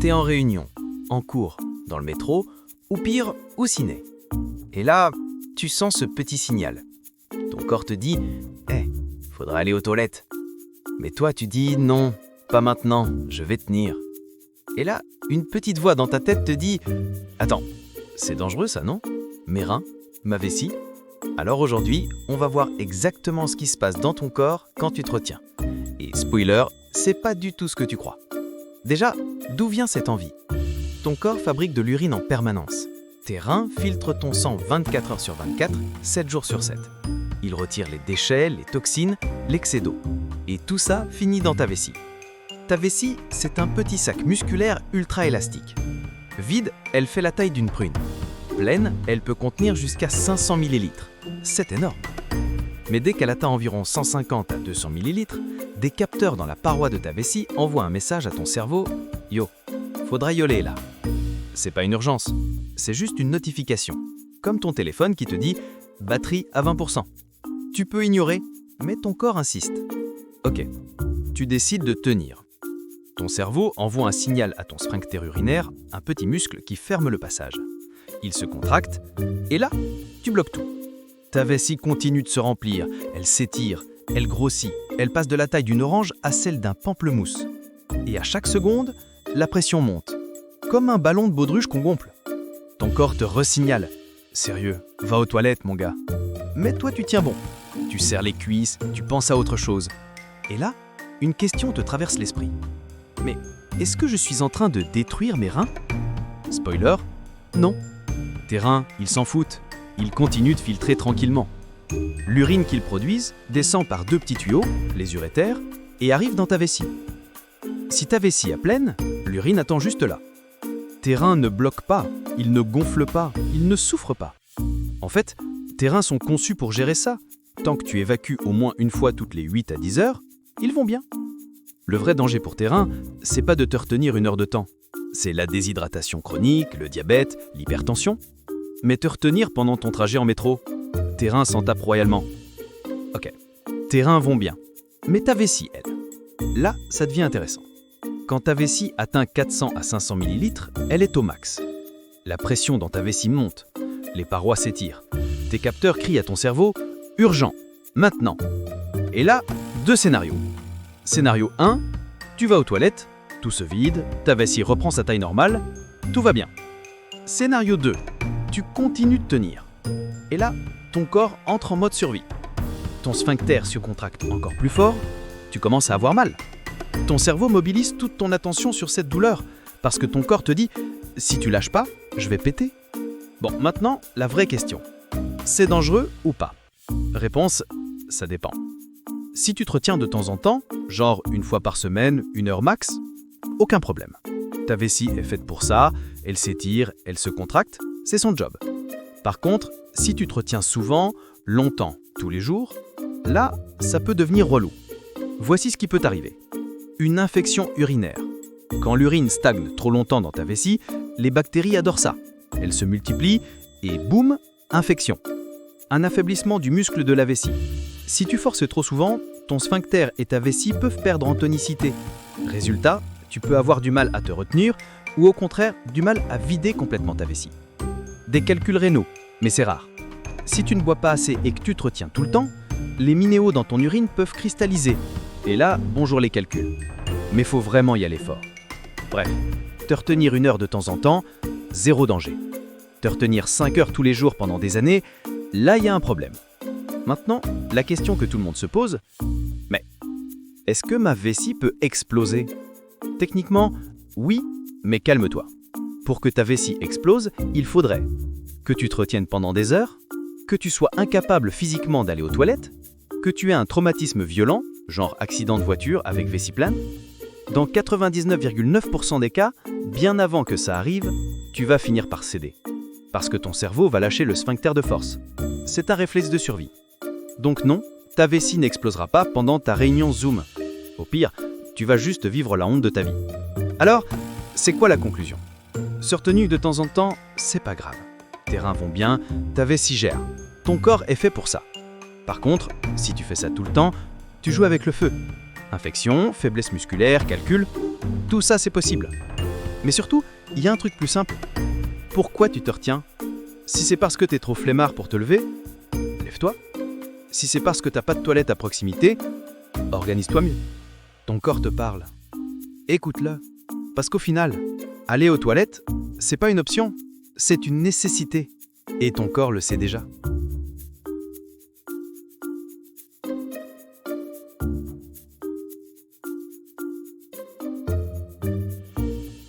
T'es en réunion, en cours, dans le métro, ou pire, au ciné. Et là, tu sens ce petit signal. Ton corps te dit « faudra aller aux toilettes ». Mais toi, tu dis « Non, pas maintenant, je vais tenir ». Et là, une petite voix dans ta tête te dit « Attends, c'est dangereux ça, non? Mes reins? Ma vessie ?» Alors aujourd'hui, on va voir exactement ce qui se passe dans ton corps quand tu te retiens. Et spoiler, c'est pas du tout ce que tu crois. Déjà, d'où vient cette envie? Ton corps fabrique de l'urine en permanence. Tes reins filtrent ton sang 24 heures sur 24, 7 jours sur 7. Ils retirent les déchets, les toxines, l'excès d'eau. Et tout ça finit dans ta vessie. Ta vessie, c'est un petit sac musculaire ultra élastique. Vide, elle fait la taille d'une prune. Pleine, elle peut contenir jusqu'à 500 ml. C'est énorme. Mais dès qu'elle atteint environ 150 à 200 ml, des capteurs dans la paroi de ta vessie envoient un message à ton cerveau « Yo, faudra y aller là ». C'est pas une urgence, c'est juste une notification. Comme ton téléphone qui te dit « Batterie à 20%». Tu peux ignorer, mais ton corps insiste. Ok, tu décides de tenir. Ton cerveau envoie un signal à ton sphincter urinaire, un petit muscle qui ferme le passage. Il se contracte, et là, tu bloques tout. Ta vessie continue de se remplir, elle s'étire, elle grossit, elle passe de la taille d'une orange à celle d'un pamplemousse. Et à chaque seconde, la pression monte, comme un ballon de baudruche qu'on gonfle. Ton corps te resignale. Sérieux, va aux toilettes, mon gars. Mais toi, tu tiens bon. Tu serres les cuisses, tu penses à autre chose. Et là, une question te traverse l'esprit. Mais est-ce que je suis en train de détruire mes reins? Spoiler, non. Tes reins, ils s'en foutent. Ils continuent de filtrer tranquillement. L'urine qu'ils produisent descend par deux petits tuyaux, les urétères, et arrive dans ta vessie. Si ta vessie est pleine, l'urine attend juste là. Tes reins ne bloquent pas, ils ne gonflent pas, ils ne souffrent pas. En fait, tes reins sont conçus pour gérer ça. Tant que tu évacues au moins une fois toutes les 8 à 10 heures, ils vont bien. Le vrai danger pour tes reins, c'est pas de te retenir une heure de temps. C'est la déshydratation chronique, le diabète, l'hypertension. Mais te retenir pendant ton trajet en métro, tes reins s'en tapent royalement. Ok, tes reins vont bien. Mais ta vessie, elle. Là, ça devient intéressant. Quand ta vessie atteint 400 à 500 ml, elle est au max. La pression dans ta vessie monte. Les parois s'étirent. Tes capteurs crient à ton cerveau « Urgent, maintenant !» Et là, deux scénarios. Scénario 1, tu vas aux toilettes, tout se vide, ta vessie reprend sa taille normale, tout va bien. Scénario 2, tu continues de tenir. Et là, ton corps entre en mode survie. Ton sphincter se contracte encore plus fort, tu commences à avoir mal. Ton cerveau mobilise toute ton attention sur cette douleur, parce que ton corps te dit « Si tu lâches pas, je vais péter ». Bon, maintenant, la vraie question. C'est dangereux ou pas? Réponse, ça dépend. Si tu te retiens de temps en temps, genre une fois par semaine, 1 heure max, aucun problème. Ta vessie est faite pour ça, elle s'étire, elle se contracte, c'est son job. Par contre, si tu te retiens souvent, longtemps, tous les jours, là, ça peut devenir relou. Voici ce qui peut t'arriver. Une infection urinaire. Quand l'urine stagne trop longtemps dans ta vessie, les bactéries adorent ça. Elles se multiplient et boum, infection. Un affaiblissement du muscle de la vessie. Si tu forces trop souvent, ton sphincter et ta vessie peuvent perdre en tonicité. Résultat, tu peux avoir du mal à te retenir ou au contraire, du mal à vider complètement ta vessie. Des calculs rénaux, mais c'est rare. Si tu ne bois pas assez et que tu te retiens tout le temps, les minéraux dans ton urine peuvent cristalliser. Et là, bonjour les calculs. Mais faut vraiment y aller fort. Bref, te retenir 1 heure de temps en temps, zéro danger. Te retenir 5 heures tous les jours pendant des années, là il y a un problème. Maintenant, la question que tout le monde se pose, mais est-ce que ma vessie peut exploser? Techniquement, oui, mais calme-toi. Pour que ta vessie explose, il faudrait que tu te retiennes pendant des heures, que tu sois incapable physiquement d'aller aux toilettes, que tu aies un traumatisme violent, genre accident de voiture avec vessie pleine. Dans 99,9% des cas, bien avant que ça arrive, tu vas finir par céder. Parce que ton cerveau va lâcher le sphincter de force. C'est un réflexe de survie. Donc non, ta vessie n'explosera pas pendant ta réunion Zoom. Au pire, tu vas juste vivre la honte de ta vie. Alors, c'est quoi la conclusion? Se retenir de temps en temps, c'est pas grave. Tes reins vont bien, ta vessie gère. Ton corps est fait pour ça. Par contre, si tu fais ça tout le temps, tu joues avec le feu. Infection, faiblesse musculaire, calcul, tout ça c'est possible. Mais surtout, il y a un truc plus simple. Pourquoi tu te retiens? Si c'est parce que t'es trop flemmard pour te lever, lève-toi. Si c'est parce que t'as pas de toilette à proximité, organise-toi mieux. Ton corps te parle. Écoute-le. Parce qu'au final, aller aux toilettes, c'est pas une option, c'est une nécessité. Et ton corps le sait déjà.